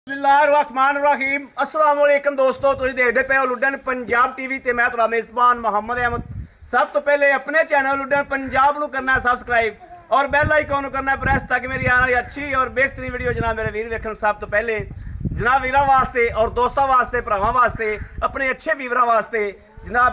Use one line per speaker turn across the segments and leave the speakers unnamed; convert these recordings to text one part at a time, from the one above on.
बिस्मिल्लाहिर्रहमानिर्रहीम अस्सलाम वालेकुम दोस्तों तुसीं देखदे पे हो लुडन पंजाब टीवी ते मैं तुहाडा मेज़बान मोहम्मद अहमद। सब तो पहले अपने चैनल लुडन पंजाब नूं करना है सबसक्राइब और बैल आइकन नूं करना है प्रेस ताकि मेरी आने वाली अच्छी और बेहतरीन वीडियो जनाब मेरे वीर वेखन। सब तो पहले जनाब वीरां वास्ते और दोस्तों वास्ते भरावां वास्ते अपने अच्छे वीवरां वास्ते जनाब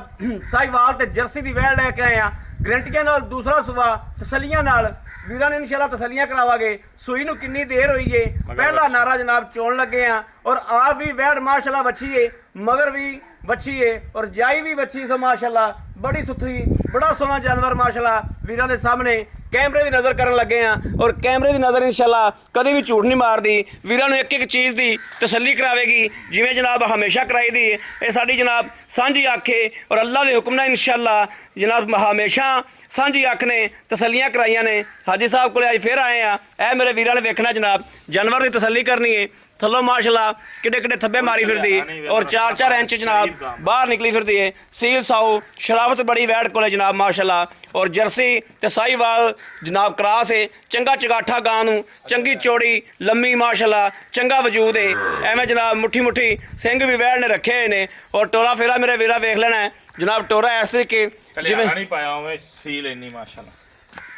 साहिवाल ते जर्सी दी वैड़ लैके आए हैं गारंटियां नाल। दूसरा सुबा तसलियां नाल वीरां ने इंशाल्लाह तसलियां करावांगे। सूई नूं कितनी देर हुई है पहला नारा जनाब चोन लगे हैं और आप भी वैड़ माशाल्लाह बच्ची है मगर भी बच्ची है और जाई भी बच्ची सो माशाल्लाह बड़ी सुथरी बड़ा सोहना जानवर माशाल्लाह वीरां दे सामने कैमरे की नज़र करन लगे हैं और कैमरे की नज़र इंशाल्लाह कभी भी झूठ नहीं मारदी। वीरां नूं एक एक चीज़ की तसल्ली करावेगी जिवें जनाब हमेशा कराई दी है। ये साडी जनाब सांझी अख है और अल्लाह के हुक्म नाल इंशाल्लाह जनाब हमेशा सांझी अख ने तसल्लियां कराइयां ने। हाजी साहब को अज फिर आए हैं ए मेरे वीरां ने वेखना जनाब जानवर की तसल्ली करनी है। थल्लों माशाल्लाह किड्डे किड्डे थब्बे मारी फिरदी और 4-4 इंच जनाब बाहर निकली फिरदी है। सील साऊ शराफत बड़ी वैड़ को जनाब माशाल्लाह और जर्सी ते साहिवाल जनाब क्रास है। चंगा चगाठा गां नूं चंगी चौड़ी लम्मी माशाल्लाह चंगा वजूद है। एवें जनाब मुट्ठी मुट्ठी सिंह भी वैड़ ने रखे हुए ने और टोरा फेरा मेरे वीरा वेख लेना है जनाब। टोरा इस तरीके जिवें
नहीं पाया उवें सील इन्नी माशाल्लाह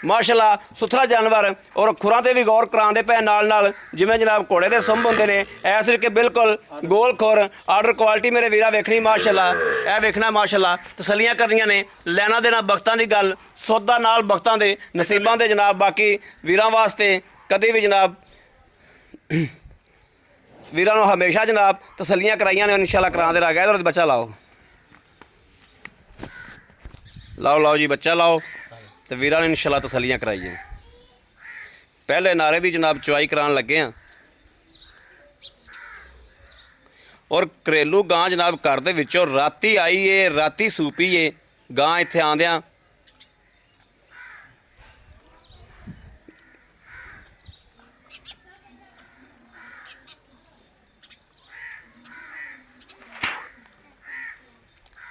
माशाल्लाह सुथरा जानवर और खुरां ते भी गौर करांदे पे नाल नाल जिवें जनाब घोड़े दे सुंभ हुंदे ने इस तरीके बिल्कुल गोल खुर आर्डर क्वालिटी मेरे वीरा वेखनी माशाल्लाह। ए वेखना माशाल्लाह तसलियां करनियां ने लैना देना बख्तां दी गल सौदा नाल बख्तां दे नसीबां दे जनाब। बाकी वीरां वास्ते कदी भी जनाब वीरां नूं हमेशा जनाब तसलियां कराइयां ने इंशाल्लाह करांदे रह गए। इधर बच्चा लाओ लाओ लाओ जी बच्चा लाओ तो वीरां ने इंशाल्लाह तसलियां कराइए। पहले नारे की जनाब चुआई करान लगे हैं और घरेलू गां जनाब घर दे विचों राती आई है राती सूपी है गां इत्थे आंदियां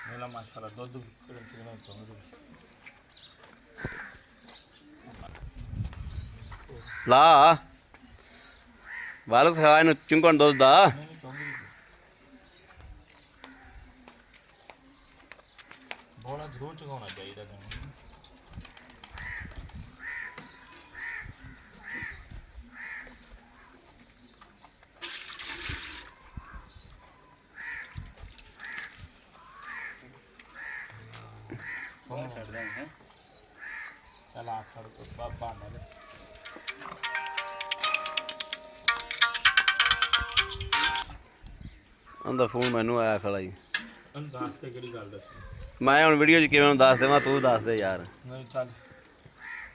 मेला माशाल्लाह दुध
ला वालस खा इन चुंगण दुध दा
बोला जरूर चुकाना चाहिए तैनूं। चल आ खड़ बाबा ने
ਉਹਦਾ ਫੋਨ ਮੈਨੂੰ ਆਇਆ ਖੜਾ ਜੀ।
ਉਹਨੂੰ ਦੱਸ ਤੇ ਕਿਹੜੀ ਗੱਲ ਦੱਸੀ
ਮੈਂ ਹੁਣ ਵੀਡੀਓ 'ਚ ਕਿਵੇਂ ਦੱਸ ਦੇਵਾਂ ਤੂੰ ਦੱਸ ਦੇ ਯਾਰ।
ਨਹੀਂ ਚੱਲ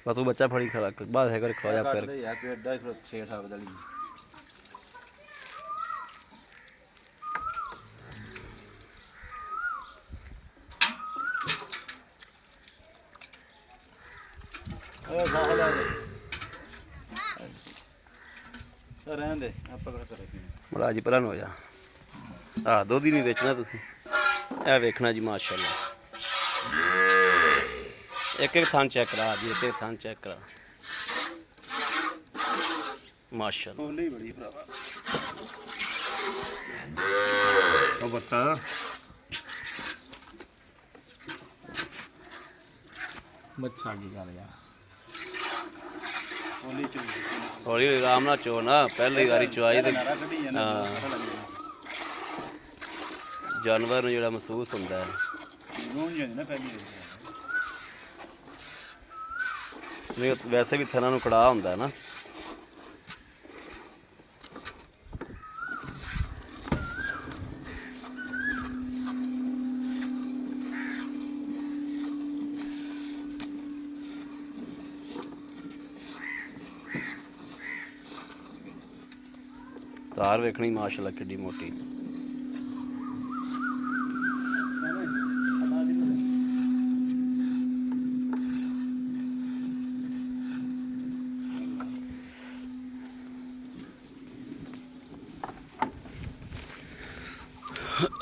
ਬਸ ਤੂੰ ਬੱਚਾ ਫੜੀ ਖੜਾ ਬਾਅਦ ਹੈ ਕਰ ਖਵਾ ਜਾ ਫਿਰ
ਯਾਰ ਪੇਟ ਦਾ ਖਰੋ 6 ਠਾਕ ਦਲੀ ਓਏ ਸਾਹਲਾ ਰਹਿਣ ਦੇ ਆਪਾਂ ਕਰ ਕਰਾਂਗੇ
ਬੜਾ ਜੀ ਪਰਾਂ ਹੋ ਜਾ। ਆ ਦੁੱਧ ਹੀ ਨਹੀਂ ਵੇਚਣਾ ਤੁਸੀਂ ਇਹ ਵੇਖਣਾ ਜੀ ਮਾਸ਼ਾਅੱਲਾ। एक एक थान चेक करा जी एक एक थान चेक करा माशाअल्लाह।
ਹੋਲੀ ਬੜੀ ਭਰਾਵਾ
ਉਹ ਬੱਤਾ ਬੱਚਾ ਕੀ ਕਰ ਯਾਰ
ਹੋਲੀ ਚ
हौली आराम ना चो ना पहली बारी चुआई तो
ਨਾਰਾ ਕੱਢੀ ਜਾਂਦਾ
हाँ
ਪਤਾ ਲੱਗ ਜਾਂਦਾ
जानवर नूं जिहड़ा महसूस होंदा है
ਗੂੰਜ ਜਾਂਦੀ ਨਾ ਪਹਿਲੀ
नहीं वैसे भी थना नूं कड़ा होंदा है ना। तार वेखनी माशाल्लाह किड्डी मोटी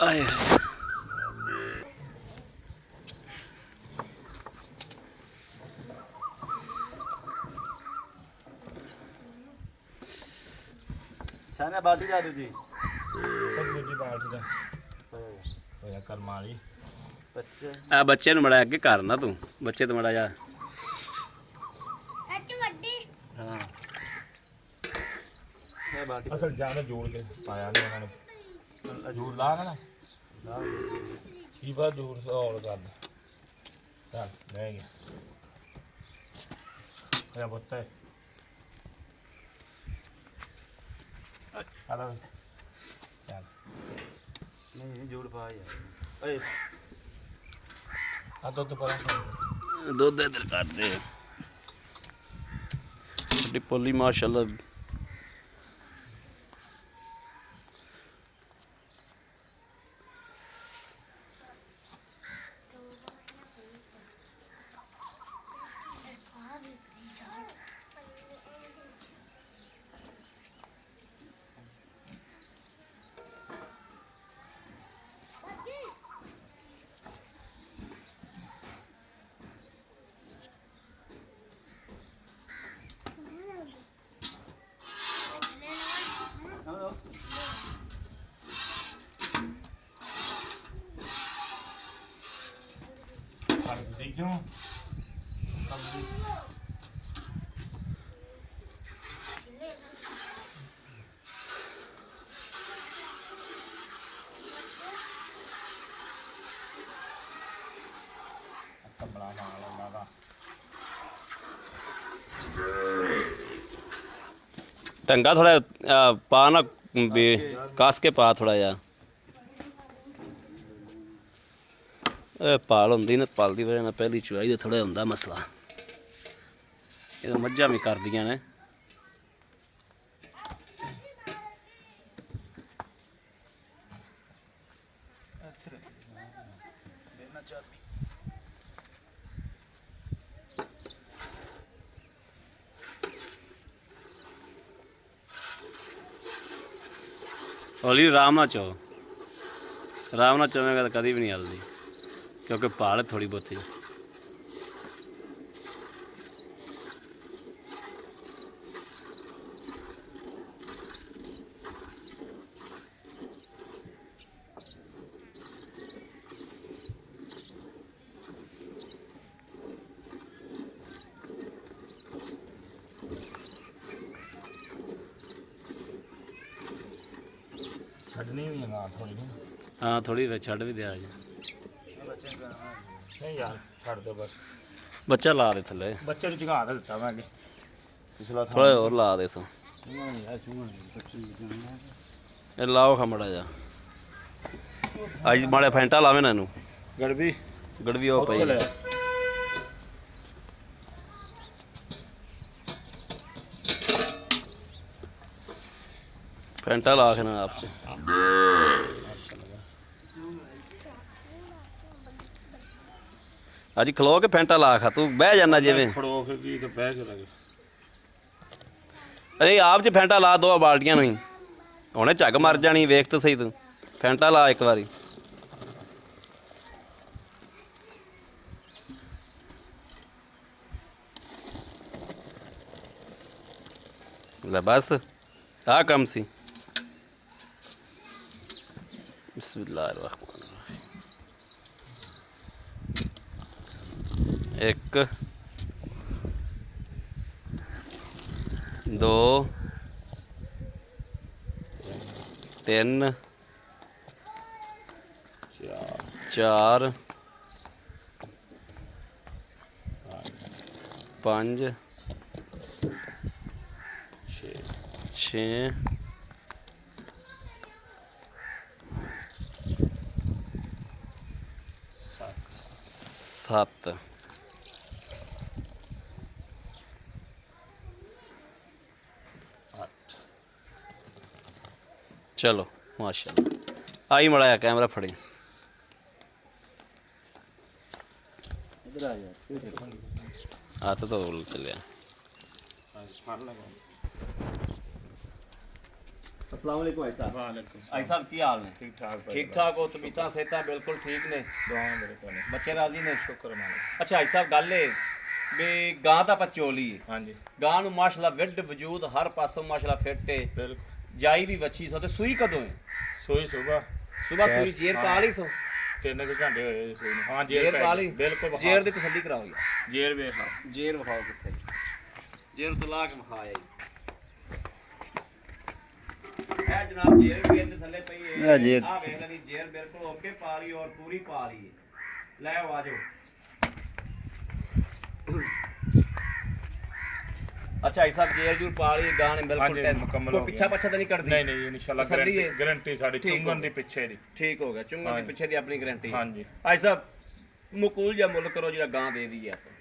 आए
शान ਇਹ ਬਾਲਟੀ ਲਾ ਦੂ ਜੀ
ਦੂਜੀ ਬਾਲਟੀ ਦਾ ਹੋਇਆ ਕਰਮਾਂ ਵਾਲੀ
ਬੱਚੇ
ਆ ਬੱਚੇ ਨੂੰ ਮੜਾ ਅੱਗੇ ਕਰ ਨਾ ਤੂੰ ਬੱਚੇ ਤੋਂ ਮੜਾ ਜਾ
ਹਾਂ ਇਹ ਬਾਲਟੀ
ਅਸਲ ਜਾਨ ਜੋੜ ਕੇ ਪਾਇਆ ਨਹੀਂ ਉਹਨਾਂ ਨੇ ਜੋੜ ਲਾ ਨਾ
ਲਾ
ਕੀ ਬਾਤ ਜੋੜ ਸੌਲ ਕਰ ਚੱਲ ਲੈ ਗਿਆ ਇਹ ਬੱਤਾ ਆਦਾ ਚੱਲ
ਨਹੀਂ ਜੋੜ ਪਾ ਯਾਰ ਓਏ
ਆ ਦੁੱਧ ਪਰਾਂ
ਦੁੱਧ ਇੱਧਰ ਕਰਦੇ ਆ ਸਾਡੀ ਪੋਲੀ ਮਾਸ਼ਾਅੱਲਾ
ਦੇਖਿਓ ਬੜਾ ਮਾਲ ਉਹਨਾਂ ਦਾ
ਟੰਗਾ ਥੋੜਾ ਪਾ ਨਾ ਵੀ ਕੱਸ ਕੇ ਪਾ ਥੋੜਾ ਜਿਹਾ ਇਹ ਪਾਲ ਹੁੰਦੀ ਨਾ ਪਾਲ ਦੀ ਵਜ੍ਹਾ ਨਾਲ ਪਹਿਲੀ ਚੁਆਈ ਦਾ ਥੋੜਾ ਹੁੰਦਾ ਮਸਲਾ ਇਹ ਮੱਝਾਂ ਵੀ ਕਰਦੀਆਂ ਨੇ ਹੌਲੀ ਆਰਾਮ ਨਾਲ ਚੋ ਆਰਾਮ ਨਾਲ ਚੋਵੇਂਗਾ ਤਾਂ ਕਦੀ ਵੀ ਨਹੀਂ ਹਲਦੀ ਕਿਉਂਕਿ ਭਾਲ ਥੋੜੀ ਬਹੁਤੀ
ਛੱਡਣੀ ਵੀ ਹੈਗਾ ਥੋੜੀ ਜਿਹੀ
ਹਾਂ ਥੋੜੀ ਵਿੱਚ ਛੱਡ ਵੀ ਦਿਆ ਜੀ
ਨਹੀਂ ਯਾਰ ਛੱਡ ਦੋ ਬਸ
ਬੱਚਾ ਲਾ ਦੇ ਥੱਲੇ
ਬੱਚੇ ਨੂੰ ਝਗਾ ਦਿੱਤਾ ਮੈਂ ਅੱਗੇ ਪਿਛਲਾ
ਥੋੜਾ ਹੋਰ ਲਾ ਦੇ ਸੋ ਇਹ ਲਾਓ ਖਮੜਾ ਜਾ ਅੱਜ ਮਾੜੇ ਫੈਂਟਾ ਲਾਵੇ ਨਾ ਇਹਨੂੰ
ਗੜਬੀ
ਗੜਵੀ ਉਹ ਪਈ ਫੈਂਟਾ ਲਾ ਕੇ ਨਾ ਆਪ ਚ ਅੱਜ ਖਲੋ ਕੇ ਫੈਂਟਾ ਲਾ ਖਾ ਤੂੰ ਬਹਿ ਜਾਣਾ ਜਿਵੇਂ
ਫੜੋ ਫਿਰ ਕੀ ਤੇ ਬਹਿ ਕੇ ਲੱਗੇ
ਅਰੇ ਆਪ ਚ ਫੈਂਟਾ ਲਾ ਦੋ ਬਾਲਟੀਆਂ ਨੂੰ ਹੀ ਹੁਣੇ ਝੱਗ ਮਰ ਜਾਣੀ ਵੇਖ ਤਾਂ ਸਹੀ ਤੂੰ ਫੈਂਟਾ ਲਾ ਇੱਕ ਵਾਰੀ ਲੈ ਬਸ ਆ ਕੰਮ ਸੀ ਬਿਸਮਿल्लाहिर्रहमानिर्रहीम एक दो तीन चार पाँच छे सत्त चलो माशाल्लाह आई मड़ा कैमरा फड़ी
इधर आ यार
हाथ तो चलिया अस्सलाम वालेकुम भाई साहब
वालेकुम
भाई साहब की हाल ने
ठीक ठाक
ठीक ठाक हो तबीयतां सेहतां बिल्कुल ठीक ने
दुआ मेरे कोल
बच्चे राजी ने
शुक्र मालिक
अच्छा भाई साहब गल है भी गां ਤਾਂ ਆਪਾਂ ਚੋਲੀ ਹੈ
ਹਾਂਜੀ
ਗਾਂ ਨੂੰ ਮਾਸ਼ਾਅੱਲਾ ਵਿੱਡ ਵਜੂਦ ਹਰ ਪਾਸੋਂ ਮਾਸ਼ਾਅੱਲਾ ਫਿੱਟ ਹੈ
ਬਿਲਕੁਲ
ਜਾਈ ਵੀ ਵੱਛੀ ਸੋ ਤੇ ਸੂਈ ਕਦੋਂ ਹੈ?
ਸੋਈ ਸੁਬਾ
ਸਵੇਰ ਸੂਈ ਜੇਰ ਪਾ ਲਈ ਸੋ
3 ਘੰਟੇ ਹੋਏ ਸੋਈ ਨੂੰ। ਹਾਂ
ਜੇਰ
ਜੇਰ
ਪਾ ਲਈ
ਬਿਲਕੁਲ ਵਿਖਾ।
ਜੇਰ ਦੀ ਤਸੱਲੀ ਕਰਾਓ ਯਾਰ।
ਜੇਰ ਵੇਖ ਲਾ।
ਜੇਰ ਵਿਖਾਓ ਕਿੱਥੇ ਜੇਰ ਤੋਂ ਲਾ ਕੇ ਵਿਖਾਇਆ ਜੀ। ਇਹ ਜਨਾਬ ਜੇਰ ਵੀ ਇਹਦੇ ਥੱਲੇ ਪਈ ਹੈ।
ਇਹ ਜੇਰ।
ਆ ਵੇਖ ਲੈਣੀ ਜੇਰ ਬਿਲਕੁਲ ਓਕੇ ਪਾ ਲਈ ਔਰ ਪੂਰੀ ਪਾ ਲਈ ਹੈ। ਲੈ ਆਓ ਆ ਜਾਓ। ਅੱਛਾ ਇਹ ਸਭ ਜੇਰ ਜੂਰ ਪਾ ਲਈ ਗਾਣੇ ਬਿਲਕੁਲ
ਹਾਂਜੀ,
ਟੈਨ
ਮੁਕੰਮਲ
ਕੋਈ
ਹੋ
ਪਿੱਛਾ
ਗਿਆ।
ਪੱਛਾ ਤਾਂ ਨਹੀਂ ਕੱਢਦੀ?
ਨਹੀਂ ਨਹੀਂ ਇਨਸ਼ਾਅੱਲਾ
ਤਸੱਲੀ ਹੈ।
ਗਾਰੰਟੀ ਸਾਡੀ
ਠੀਕ ਹੋ
ਚੁੰਗਣ ਦੀ
ਗਿਆ।
ਪਿੱਛੇ ਦੀ।
ਠੀਕ ਹੋ ਗਿਆ ਚੁੰਗਣ ਦੀ
ਹਾਂਜੀ।
ਪਿੱਛੇ ਦੀ ਆਪਣੀ ਗਾਰੰਟੀ
ਹਾਂਜੀ।
ਅੱਜ ਸਾਹਿਬ ਮਕੂਲ ਜਿਹਾ ਮੁੱਲ ਕਰੋ ਜਿਹੜਾ ਗਾਂ ਦੇ ਦਈਏ ਆਪਾਂ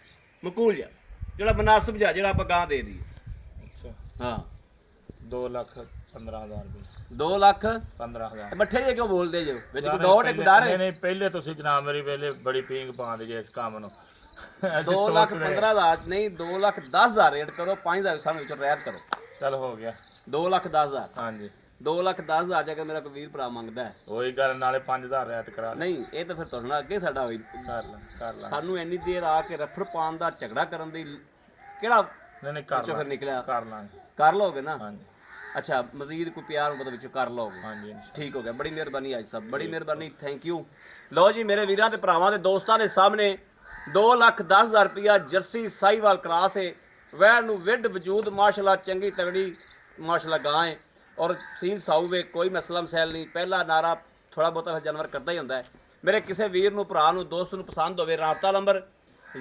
ਮਕੂਲ ਜਿਹਾ ਜਿਹੜਾ ਮਨਾਸਬ ਜਿਹਾ ਜਿਹੜਾ ਆਪਾਂ ਗਾਂ ਦੇ ਦਈਏ।
ਅੱਛਾ
ਹਾਂ
2,15,000 ਰੁਪਏ
2 ਲੱਖ
15,000
ਮੱਠੇ ਜੇ ਕਿਉਂ ਬੋਲਦੇ ਜੋ ਵਿੱਚ ਕੋਈ
ਯਾਰ
ਡੋਟ
ਪਹਿਲੇ-
ਗੁਦਾਰੇ
ਨਹੀਂ ਨਹੀਂ ਪਹਿਲੇ ਤੁਸੀਂ ਜਨਾਬ ਮੇਰੀ ਪਹਿਲੇ ਬੜੀ ਪੀਂਗ ਪਾਉਂਦੇ ਜੇ ਇਸ ਕੰਮ ਨੂੰ।
2 ਲੱਖ 15,000 ਨਹੀਂ 2 ਲੱਖ 10,000 ਰੇਟ ਕਰੋ 5,000 ਸਾਨੂੰ ਵਿੱਚੋਂ ਰਹਿਤ ਕਰੋ।
ਚੱਲ ਹੋ ਗਿਆ।
2 ਲੱਖ 10,000
ਹਾਂਜੀ
2 ਲੱਖ 10,000 ਜੇ ਮੇਰਾ ਕੋਈ ਵੀਰ ਭਰਾ ਮੰਗਦਾ ਹੈ
ਉਹੀ ਗੱਲ ਨਾਲੇ 5,000 ਰਿਆਤ ਕਰਾ ਲੈ।
ਨਹੀਂ ਇਹ ਤਾਂ ਫਿਰ ਤੁਹਾਡੇ ਨਾਲ ਅੱਗੇ ਸਾਡਾ ਹੋਈ
ਕਰ ਲਾ
ਸਾਨੂੰ ਇੰਨੀ ਦੇਰ ਆ ਕੇ ਰਫਰ ਪਾਉਣ ਦਾ ਝਗੜਾ ਕਰਨ ਦੀ ਕਿਹੜਾ
ਨਹੀਂ ਕਰ
ਵਿੱਚੋਂ ਫਿਰ ਨਿਕਲਿਆ
ਕਰ ਲਾਂਗੇ।
ਕਰ ਲਓਗੇ ਨਾ?
ਹਾਂਜੀ
ਅੱਛਾ ਮਜ਼ੀਦ ਕੋਈ ਪਿਆਰ ਮਤਲਬ ਵਿੱਚੋਂ ਕਰ ਲਓਗੇ?
ਹਾਂਜੀ
ਠੀਕ ਹੋ ਗਿਆ ਬੜੀ ਮਿਹਰਬਾਨੀ ਅੱਜ ਸਾਹਿਬ ਬੜੀ ਮਿਹਰਬਾਨੀ ਥੈਂਕ ਯੂ। ਲਓ ਜੀ ਮੇਰੇ ਵੀਰਾਂ ਤੇ ਭਰਾਵਾਂ ਦੇ ਦੋਸਤਾਂ ਦੇ ਸਾਹਮਣੇ 2,10,000 ਰੁਪਇਆ ਜਰਸੀ ਸਾਈਵਾਲ ਕਰਾਸ ਹੈ। ਵੈਣ ਨੂੰ ਵਿੱਡ ਵਜੂਦ ਮਾਸ਼ਾਅੱਲਾ ਚੰਗੀ ਤਗੜੀ ਮਾਸ਼ਾਅੱਲਾ ਗਾਂ ਹੈ ਔਰ ਸੀਲ ਸਾਊਵੇ ਕੋਈ ਮਸਲਾ ਮਸੈਲ ਨਹੀਂ। ਪਹਿਲਾ ਨਾਰਾ ਥੋੜਾ ਬਹੁਤਾ ਜਾਨਵਰ ਕਰਦਾ ਹੀ ਹੁੰਦਾ ਹੈ। ਮੇਰੇ ਕਿਸੇ ਵੀਰ ਨੂੰ ਭਰਾ ਨੂੰ ਦੋਸਤ ਨੂੰ ਪਸੰਦ ਹੋਵੇ ਰਾਬਤਾ ਨੰਬਰ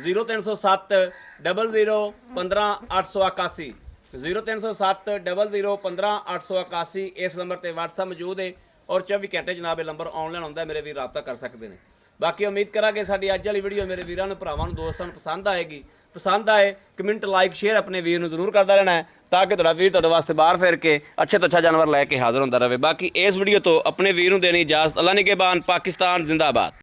0307 00 15 881 0307 00 15 881 ਇਸ ਨੰਬਰ ਤੇ WhatsApp ਮੌਜੂਦ ਹੈ ਔਰ 24 ਘੰਟੇ ਜਨਾਬ ਇਹ ਨੰਬਰ ਆਨਲਾਈਨ ਆਉਂਦਾ ਮੇਰੇ ਵੀਰ ਰਾਬਤਾ ਕਰ ਸਕਦੇ ਨੇ। ਬਾਕੀ ਉਮੀਦ ਕਰਾਂਗੇ ਸਾਡੀ ਅੱਜ ਵਾਲੀ ਵੀਡੀਓ ਮੇਰੇ ਵੀਰਾਂ ਨੂੰ ਭਰਾਵਾਂ ਨੂੰ ਦੋਸਤਾਂ ਨੂੰ ਪਸੰਦ ਆਏਗੀ। ਪਸੰਦ ਆਏ ਕਮੈਂਟ ਲਾਈਕ ਸ਼ੇਅਰ ਆਪਣੇ ਵੀਰ ਨੂੰ ਜ਼ਰੂਰ ਕਰਦਾ ਰਹਿਣਾ ਹੈ ਤਾਂ ਕਿ ਤੁਹਾਡਾ ਵੀਰ ਤੁਹਾਡੇ ਵਾਸਤੇ ਬਾਹਰ ਫਿਰ ਕੇ ਅੱਛੇ ਤੋਂ ਅੱਛਾ ਜਾਨਵਰ ਲੈ ਕੇ ਹਾਜ਼ਰ ਹੁੰਦਾ ਰਹੇ। ਬਾਕੀ ਇਸ ਵੀਡੀਓ ਤੋਂ ਆਪਣੇ ਵੀਰ ਨੂੰ ਦੇਣੀ ਇਜਾਜ਼ਤ। ਅੱਲਾ ਨਿਗਹਿਬਾਨ। ਪਾਕਿਸਤਾਨ ਜ਼ਿੰਦਾਬਾਦ।